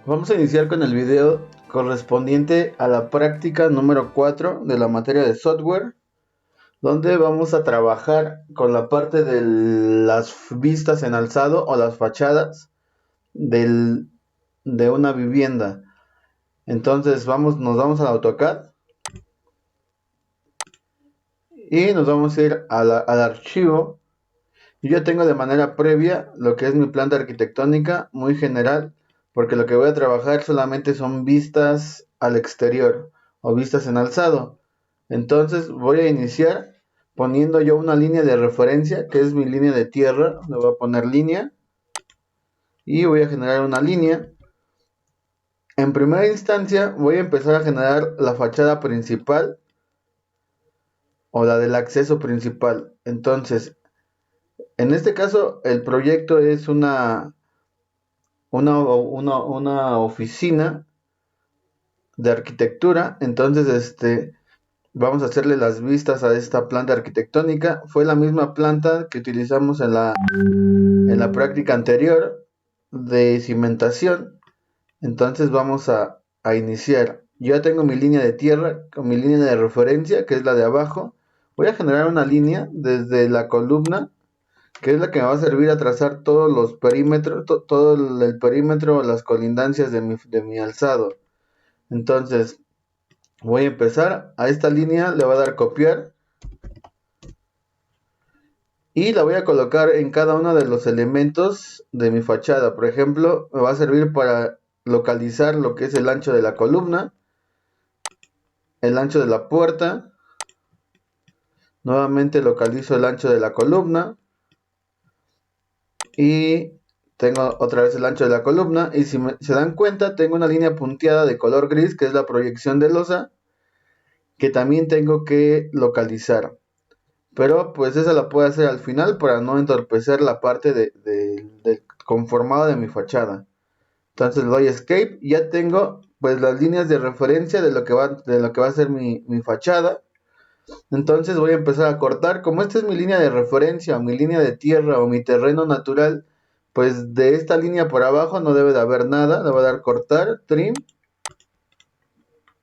Vamos a iniciar con el video correspondiente a la práctica número 4 de la materia de software, donde vamos a trabajar con la parte de las vistas en alzado o las fachadas de una vivienda. Entonces nos vamos al AutoCAD y nos vamos a ir al archivo. Yo ya tengo de manera previa lo que es mi planta arquitectónica muy general, porque lo que voy a trabajar solamente son vistas al exterior o vistas en alzado. Entonces voy a iniciar poniendo yo una línea de referencia, que es mi línea de tierra. Le voy a poner línea y voy a generar una línea. En primera instancia voy a empezar a generar la fachada principal o la del acceso principal. Entonces, en este caso el proyecto es una oficina de arquitectura. Entonces vamos a hacerle las vistas a esta planta arquitectónica. Fue la misma planta que utilizamos en la práctica anterior de cimentación. Entonces vamos a iniciar. Yo ya tengo mi línea de tierra con mi línea de referencia, que es la de abajo. Voy a generar una línea desde la columna, que es la que me va a servir a trazar todos los perímetros, todo el perímetro, las colindancias de mi alzado. Entonces voy a empezar a esta línea, le voy a dar copiar y la voy a colocar en cada uno de los elementos de mi fachada. Por ejemplo, me va a servir para localizar lo que es el ancho de la columna, el ancho de la puerta. Nuevamente localizo el ancho de la columna y tengo otra vez el ancho de la columna. Y si se dan cuenta, tengo una línea punteada de color gris, que es la proyección de losa, que también tengo que localizar. Pero pues esa la puedo hacer al final para no entorpecer la parte del conformado de mi fachada. Entonces le doy escape y ya tengo pues las líneas de referencia de lo que va a ser mi fachada. Entonces voy a empezar a cortar. Como esta es mi línea de referencia o mi línea de tierra o mi terreno natural, pues de esta línea por abajo no debe de haber nada. Le voy a dar cortar, trim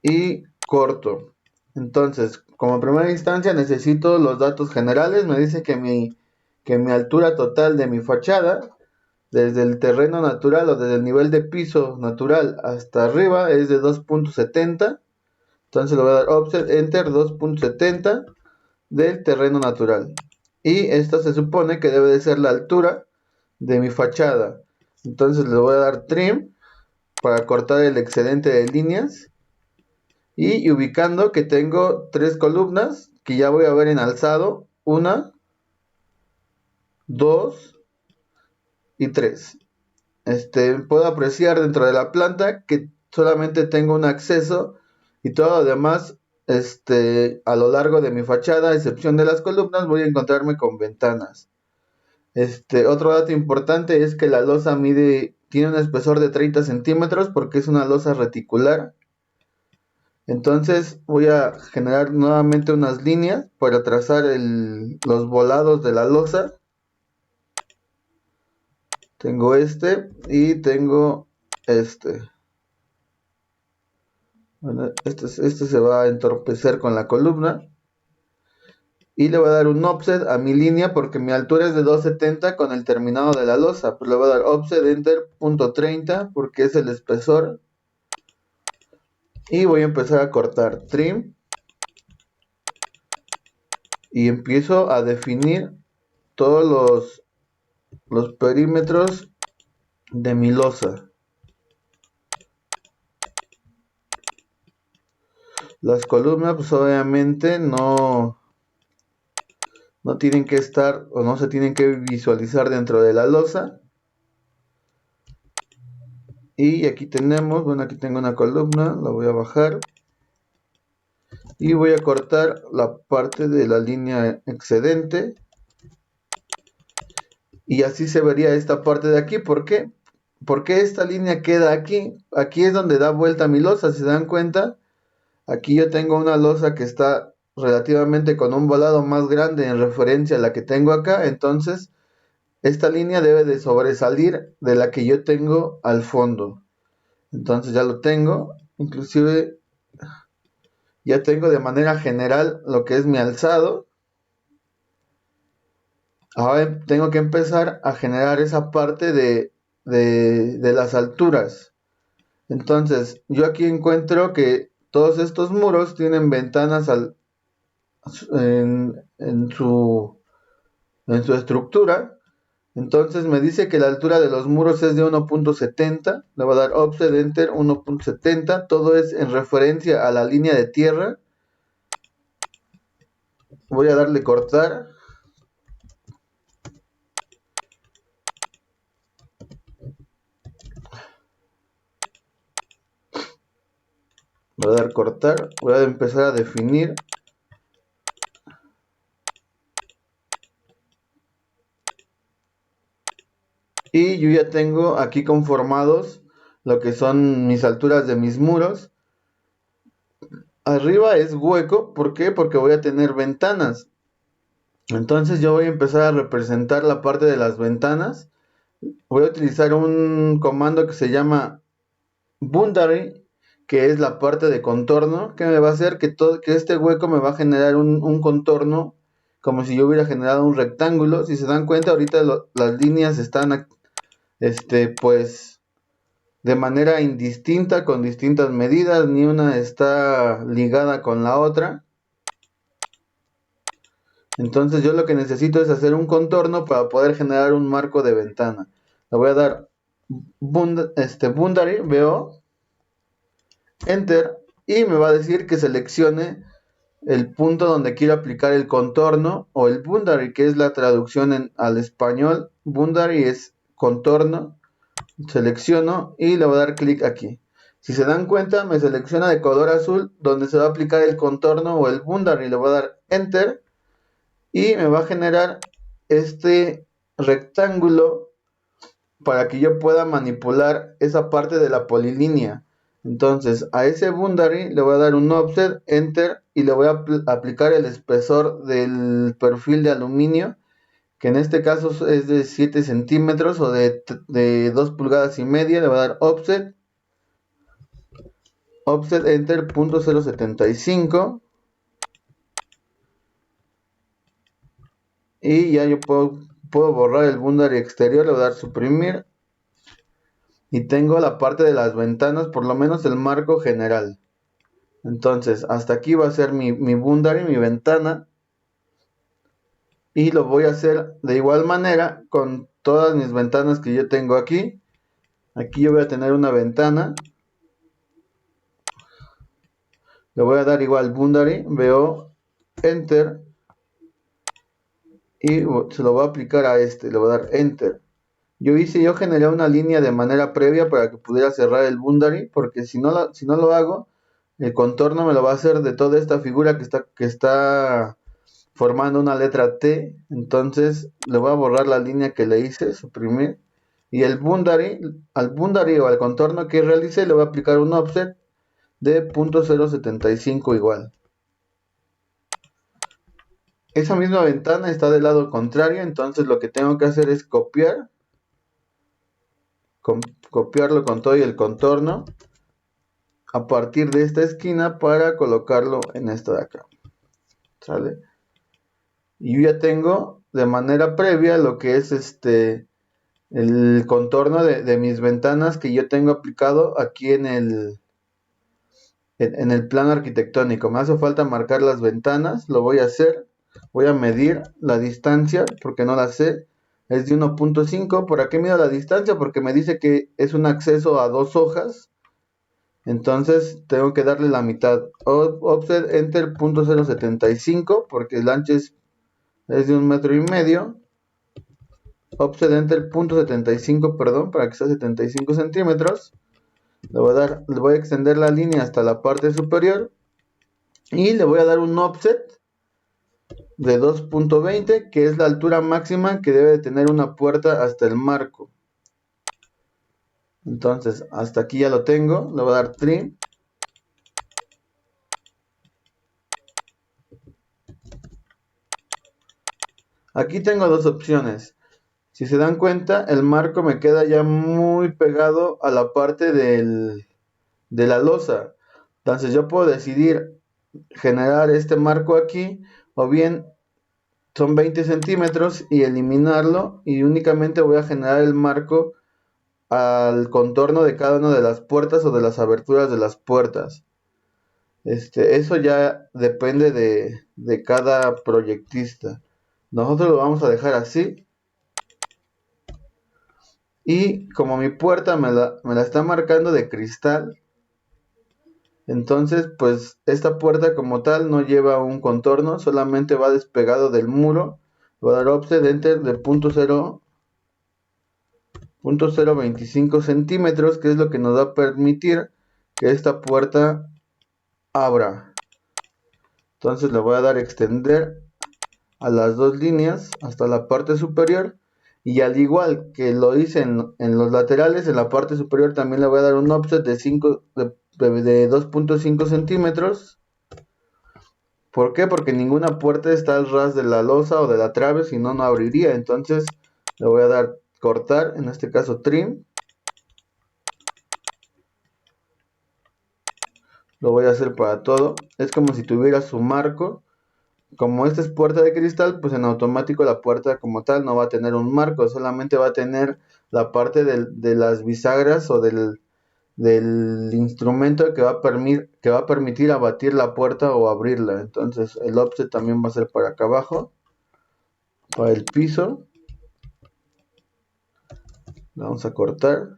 y corto. Entonces, como primera instancia necesito los datos generales. Me dice que mi altura total de mi fachada, desde el terreno natural o desde el nivel de piso natural hasta arriba, es de 2.70. Entonces le voy a dar offset enter 2.70 del terreno natural. Y esta se supone que debe de ser la altura de mi fachada. Entonces le voy a dar trim para cortar el excedente de líneas. Y ubicando que tengo 3 columnas que ya voy a ver en alzado. 1, 2 y 3. Puedo apreciar dentro de la planta que solamente tengo un acceso y todo lo demás, a lo largo de mi fachada, a excepción de las columnas, voy a encontrarme con ventanas. Otro dato importante es que la losa tiene un espesor de 30 centímetros porque es una losa reticular. Entonces voy a generar nuevamente unas líneas para trazar los volados de la losa. Tengo y tengo este. Bueno, este se va a entorpecer con la columna. Y le voy a dar un offset a mi línea porque mi altura es de 2.70 con el terminado de la losa. Pues le voy a dar offset enter .30 porque es el espesor. Y voy a empezar a cortar trim. Y empiezo a definir todos los perímetros de mi losa. Las columnas pues obviamente no tienen que estar o no se tienen que visualizar dentro de la losa. Y aquí tenemos, bueno, aquí tengo una columna, la voy a bajar. Y voy a cortar la parte de la línea excedente. Y así se vería esta parte de aquí. ¿Por qué? Porque esta línea queda aquí. Aquí es donde da vuelta mi losa, si se dan cuenta. Aquí yo tengo una losa que está relativamente con un volado más grande en referencia a la que tengo acá. Entonces, esta línea debe de sobresalir de la que yo tengo al fondo. Entonces ya lo tengo. Inclusive ya tengo de manera general lo que es mi alzado. Ahora tengo que empezar a generar esa parte de las alturas. Entonces yo aquí encuentro que todos estos muros tienen ventanas en su estructura. Entonces me dice que la altura de los muros es de 1.70. Le voy a dar offset enter 1.70. Todo es en referencia a la línea de tierra. Voy a darle cortar. Voy a dar cortar. Voy a empezar a definir. Y yo ya tengo aquí conformados lo que son mis alturas de mis muros. Arriba es hueco. ¿Por qué? Porque voy a tener ventanas. Entonces yo voy a empezar a representar la parte de las ventanas. Voy a utilizar un comando que se llama boundary, que es la parte de contorno, que me va a hacer que este hueco me va a generar un contorno como si yo hubiera generado un rectángulo. Si se dan cuenta, ahorita las líneas están pues de manera indistinta, con distintas medidas, ni una está ligada con la otra. Entonces yo lo que necesito es hacer un contorno para poder generar un marco de ventana. Le voy a dar boundary, veo, enter, y me va a decir que seleccione el punto donde quiero aplicar el contorno o el boundary, que es la traducción al español. Boundary es contorno. Selecciono y le voy a dar clic aquí. Si se dan cuenta, me selecciona de color azul donde se va a aplicar el contorno o el boundary. Le voy a dar enter y me va a generar este rectángulo para que yo pueda manipular esa parte de la polilínea. Entonces a ese boundary le voy a dar un offset, enter, y le voy a aplicar el espesor del perfil de aluminio, que en este caso es de 7 centímetros o de 2 pulgadas y media. Le voy a dar offset, enter, .075, y ya yo puedo borrar el boundary exterior. Le voy a dar suprimir y tengo la parte de las ventanas, por lo menos el marco general. Entonces hasta aquí va a ser mi boundary, mi ventana, y lo voy a hacer de igual manera con todas mis ventanas que yo tengo aquí. Aquí yo voy a tener una ventana, le voy a dar igual boundary, veo, enter, y se lo voy a aplicar a le voy a dar enter. Yo generé una línea de manera previa para que pudiera cerrar el boundary, porque si no lo hago, el contorno me lo va a hacer de toda esta figura que está formando una letra T. Entonces le voy a borrar la línea que le hice, suprimir, y al boundary o al contorno que realicé le voy a aplicar un offset de .075 igual. Esa misma ventana está del lado contrario, entonces lo que tengo que hacer es copiarlo con todo y el contorno a partir de esta esquina para colocarlo en esta de acá. ¿Sale? Y yo ya tengo de manera previa lo que es el contorno de mis ventanas que yo tengo aplicado aquí en el plano arquitectónico. Me hace falta marcar las ventanas, lo voy a hacer. Voy a medir la distancia porque no la sé. Es de 1.5. ¿Por qué mido la distancia? Porque me dice que es un acceso a 2 hojas. Entonces tengo que darle la mitad. Offset enter .075 porque el ancho es de 1,5 metros. Offset enter .75, perdón, para que sea 75 centímetros. Le voy a extender la línea hasta la parte superior y le voy a dar un offset de 2.20, que es la altura máxima que debe de tener una puerta hasta el marco. Entonces hasta aquí ya lo tengo. Le voy a dar trim. Aquí tengo dos opciones. Si se dan cuenta, el marco me queda ya muy pegado a la parte de la losa. Entonces yo puedo decidir generar este marco aquí, o bien son 20 centímetros y eliminarlo, y únicamente voy a generar el marco al contorno de cada una de las puertas o de las aberturas de las puertas. Eso ya depende de cada proyectista. Nosotros lo vamos a dejar así. Y como mi puerta me la está marcando de cristal, entonces pues esta puerta como tal no lleva un contorno, solamente va despegado del muro. Voy a dar offset enter de 0.025 centímetros, que es lo que nos va a permitir que esta puerta abra. Entonces le voy a dar extender a las dos líneas hasta la parte superior, y al igual que lo hice en los laterales, en la parte superior también le voy a dar un offset de 2.5 centímetros. ¿Por qué? Porque ninguna puerta está al ras de la losa o de la trave, si no, no abriría. Entonces le voy a dar cortar, en este caso trim. Lo voy a hacer para todo. Es como si tuviera su marco. Como esta es puerta de cristal, pues en automático la puerta como tal no va a tener un marco, solamente va a tener la parte de las bisagras o del instrumento que va a permitir abatir la puerta o abrirla. Entonces el offset también va a ser para acá abajo, para el piso. Vamos a cortar.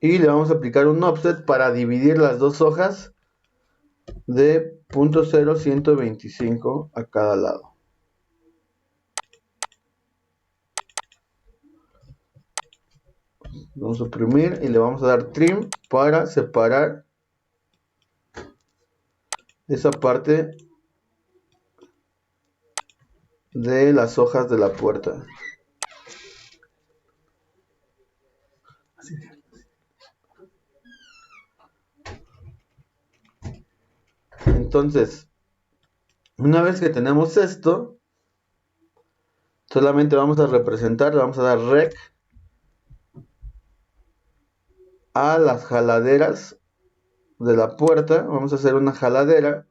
Y le vamos a aplicar un offset para dividir las dos hojas de 0.0125 a cada lado. Vamos a oprimir y le vamos a dar trim para separar esa parte de las hojas de la puerta. Entonces, una vez que tenemos esto, solamente vamos a representar, le vamos a dar rec a las jaladeras de la puerta. Vamos a hacer una jaladera.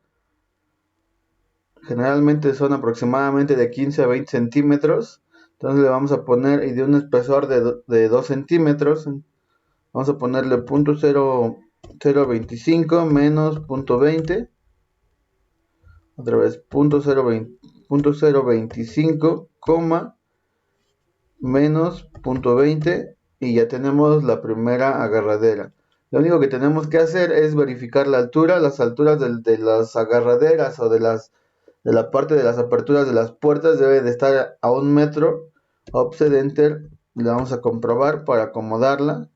Generalmente son aproximadamente de 15 a 20 centímetros. Entonces le vamos a poner, y de un espesor de 2 centímetros, vamos a ponerle 0.025 menos 0.20. Otra vez 0.025, menos 0.20, y ya tenemos la primera agarradera. Lo único que tenemos que hacer es verificar la altura, las alturas de las agarraderas o de la parte de las aperturas de las puertas deben de estar a 1 metro. Offset enter, le vamos a comprobar para acomodarla.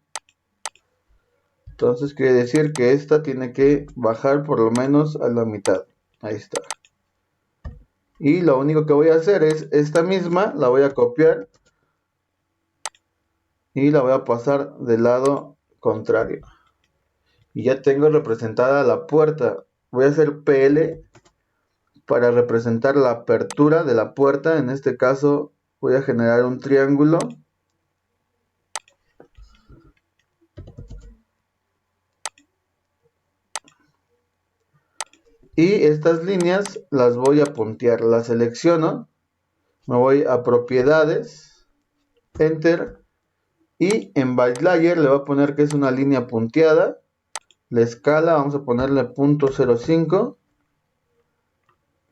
Entonces quiere decir que esta tiene que bajar por lo menos a la mitad. Ahí está. Y lo único que voy a hacer es esta misma, la voy a copiar y la voy a pasar del lado contrario. Y ya tengo representada la puerta. Voy a hacer PL para representar la apertura de la puerta. En este caso voy a generar un triángulo. Y estas líneas las voy a puntear. Las selecciono. Me voy a propiedades. Enter. Y en Byte Layer le voy a poner que es una línea punteada. La escala vamos a ponerle 0.05.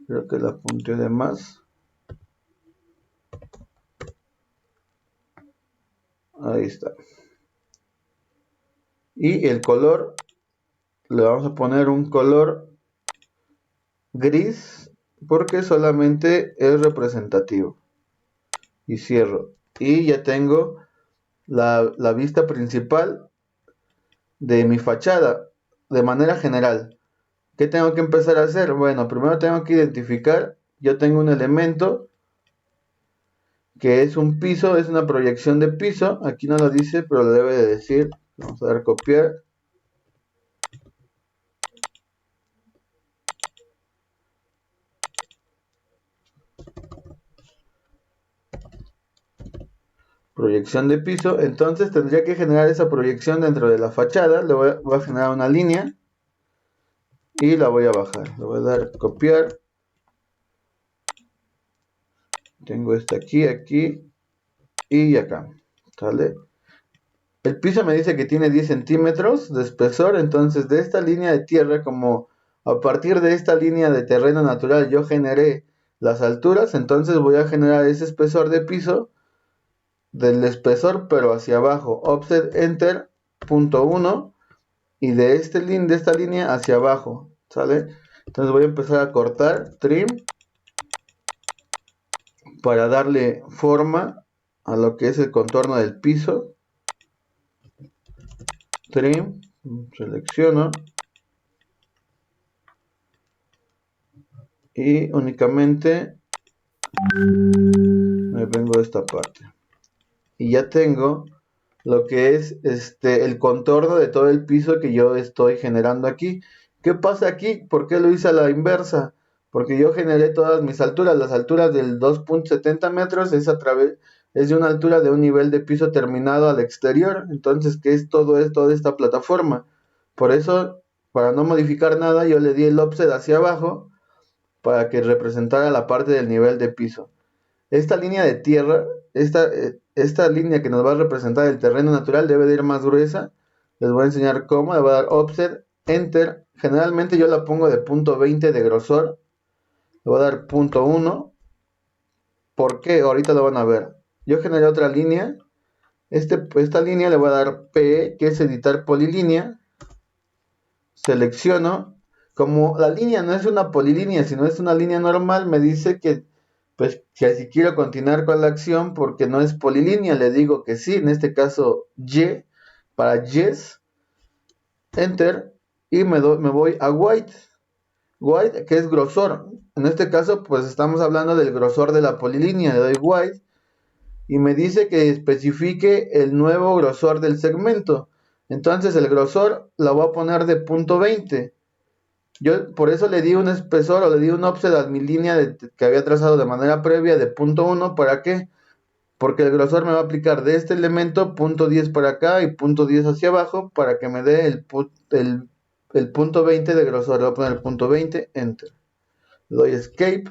Creo que la punteé de más. Ahí está. Y el color, le vamos a poner un color gris, porque solamente es representativo. Y cierro. Y ya tengo la vista principal de mi fachada, de manera general. ¿Qué tengo que empezar a hacer? Bueno, primero tengo que identificar, yo tengo un elemento que es un piso, es una proyección de piso. Aquí no lo dice, pero lo debe de decir. Vamos a dar copiar. Proyección de piso. Entonces tendría que generar esa proyección dentro de la fachada. Voy a generar una línea y la voy a bajar. Le voy a dar copiar. Tengo esta aquí, aquí y acá. ¿Sale? El piso me dice que tiene 10 centímetros de espesor. Entonces de esta línea de tierra, como a partir de esta línea de terreno natural yo generé las alturas, entonces voy a generar ese espesor de piso del espesor pero hacia abajo. Offset enter punto 1 y de esta línea hacia abajo. ¿Sale? Entonces voy a empezar a cortar trim para darle forma a lo que es el contorno del piso. Trim, selecciono y únicamente me vengo a esta parte y ya tengo lo que es el contorno de todo el piso que yo estoy generando aquí. ¿Qué pasa aquí? ¿Por qué lo hice a la inversa? Porque yo generé todas mis alturas. Las alturas del 2.70 metros es de una altura de un nivel de piso terminado al exterior. Entonces, ¿qué es todo esto de esta plataforma? Por eso, para no modificar nada, yo le di el offset hacia abajo para que representara la parte del nivel de piso. Esta línea de tierra, esta línea que nos va a representar el terreno natural debe de ir más gruesa. Les voy a enseñar cómo. Le voy a dar offset, enter. Generalmente yo la pongo de punto 20 de grosor. Le voy a dar punto 1. ¿Por qué? Ahorita lo van a ver. Yo generé otra línea. Esta línea le voy a dar P, que es editar polilínea. Selecciono. Como la línea no es una polilínea, sino es una línea normal, me dice que pues que si quiero continuar con la acción porque no es polilínea, le digo que sí, en este caso Y, para yes, enter, y me voy a white, que es grosor. En este caso pues estamos hablando del grosor de la polilínea, le doy white y me dice que especifique el nuevo grosor del segmento. Entonces el grosor la voy a poner de punto 20. Yo por eso le di un espesor o le di un offset a mi línea que había trazado de manera previa de punto 1. ¿Para qué? Porque el grosor me va a aplicar de este elemento punto 10 para acá y punto 10 hacia abajo para que me dé el punto 20 de grosor. Le voy a poner el punto 20, enter. Le doy escape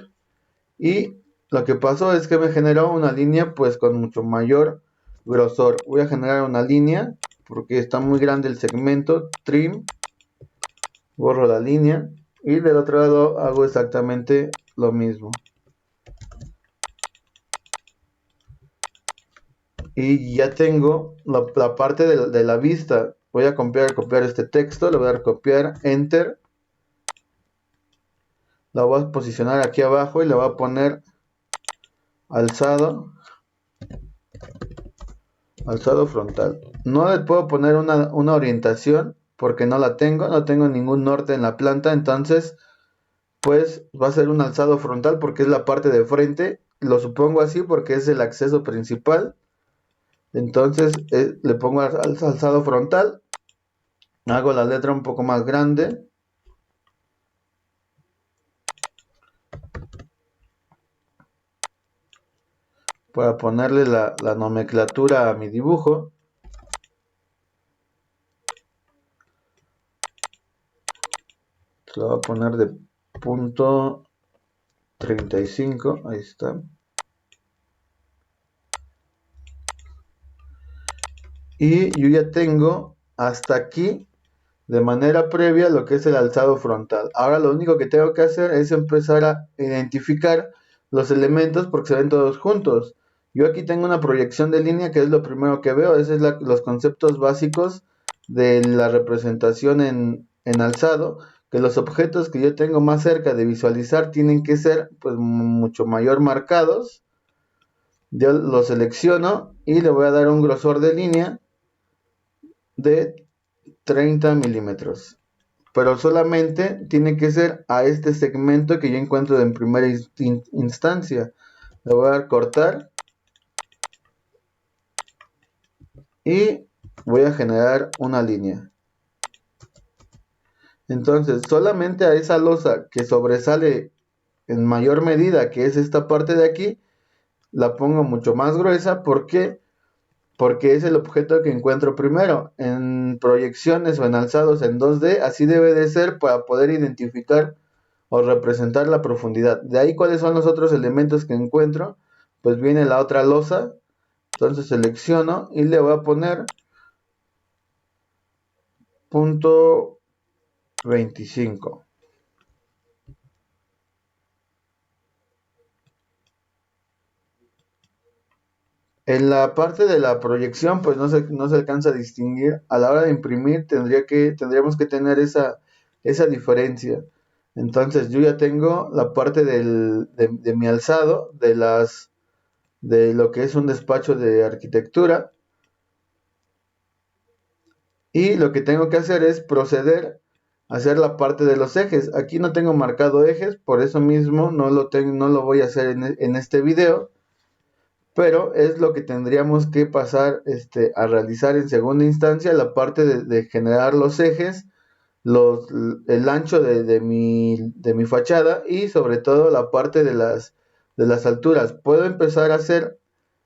y lo que pasó es que me generó una línea pues con mucho mayor grosor. Voy a generar una línea porque está muy grande el segmento, trim. Borro la línea y del otro lado hago exactamente lo mismo. Y ya tengo la parte de la vista. Voy a copiar este texto, le voy a dar copiar, enter. La voy a posicionar aquí abajo y le voy a poner alzado frontal. No le puedo poner una orientación porque no la tengo, no tengo ningún norte en la planta, entonces pues va a ser un alzado frontal porque es la parte de frente. Lo supongo así porque es el acceso principal. Entonces le pongo alzado frontal. Hago la letra un poco más grande. Para ponerle la nomenclatura a mi dibujo. Se lo voy a poner de punto 35. Ahí está. Y yo ya tengo hasta aquí de manera previa lo que es el alzado frontal. Ahora lo único que tengo que hacer es empezar a identificar los elementos porque se ven todos juntos. Yo aquí tengo una proyección de línea que es lo primero que veo. Esos son los conceptos básicos de la representación en alzado, que los objetos que yo tengo más cerca de visualizar tienen que ser pues mucho mayor marcados. Yo lo selecciono y le voy a dar un grosor de línea de 30 milímetros, pero solamente tiene que ser a este segmento que yo encuentro en primera instancia. Le voy a dar cortar y voy a generar una línea. Entonces, solamente a esa losa que sobresale en mayor medida, que es esta parte de aquí, la pongo mucho más gruesa. ¿Por qué? Porque es el objeto que encuentro primero. En proyecciones o en alzados en 2D, así debe de ser para poder identificar o representar la profundidad. De ahí, ¿cuáles son los otros elementos que encuentro? Pues viene la otra losa. Entonces selecciono y le voy a poner punto 25. En la parte de la proyección, pues no se alcanza a distinguir. A la hora de imprimir, tendríamos que tener esa diferencia. Entonces, yo ya tengo la parte de mi alzado, de lo que es un despacho de arquitectura. Y lo que tengo que hacer es proceder a hacer la parte de los ejes. Aquí no tengo marcado ejes, por eso mismo no lo voy a hacer en este video. Pero es lo que tendríamos que pasar a realizar en segunda instancia, la parte de generar los ejes, el ancho de mi fachada y sobre todo la parte de las alturas. Puedo empezar a hacer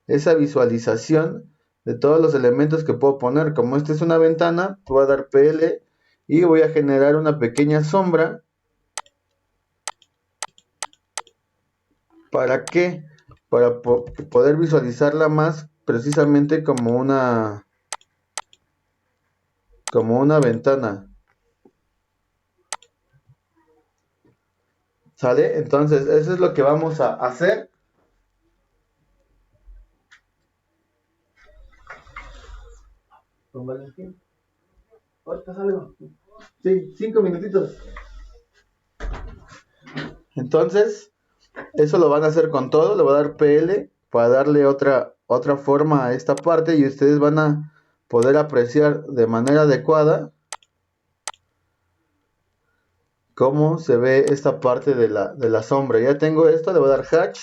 esa visualización de todos los elementos que puedo poner. Como esta es una ventana, voy a dar PL y voy a generar una pequeña sombra. ¿Para qué? Para poder visualizarla más precisamente como una ventana. ¿Sale? Entonces, eso es lo que vamos a hacer. Con Valentín. Ahorita salgo. Sí, 5 minutitos. Entonces, eso lo van a hacer con todo. Le voy a dar PL para darle otra forma a esta parte y ustedes van a poder apreciar de manera adecuada cómo se ve esta parte de la sombra. Ya tengo esto, le voy a dar hatch.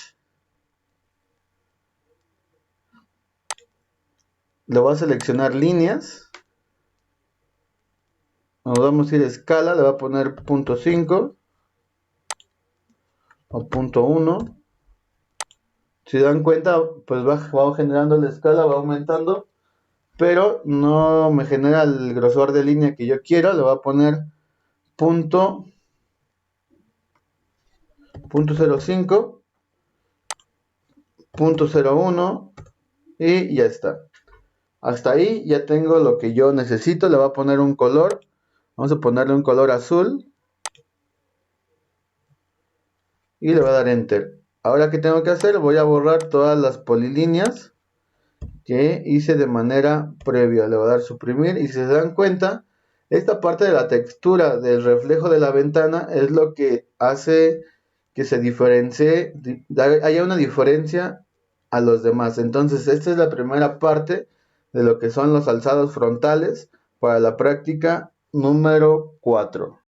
Le voy a seleccionar líneas. Nos vamos a ir a escala, le voy a poner punto 5 o punto 1. Si dan cuenta, pues va generando la escala, va aumentando, pero no me genera el grosor de línea que yo quiero. Le voy a poner punto 0.05, punto 0.1 y ya está. Hasta ahí ya tengo lo que yo necesito. Le voy a poner un color. Vamos a ponerle un color azul. Y le voy a dar enter. Ahora, ¿qué tengo que hacer? Voy a borrar todas las polilíneas que hice de manera previa. Le voy a dar suprimir. Y si se dan cuenta, esta parte de la textura del reflejo de la ventana es lo que hace que se diferencie, haya una diferencia a los demás. Entonces, esta es la primera parte de lo que son los alzados frontales para la práctica número 4.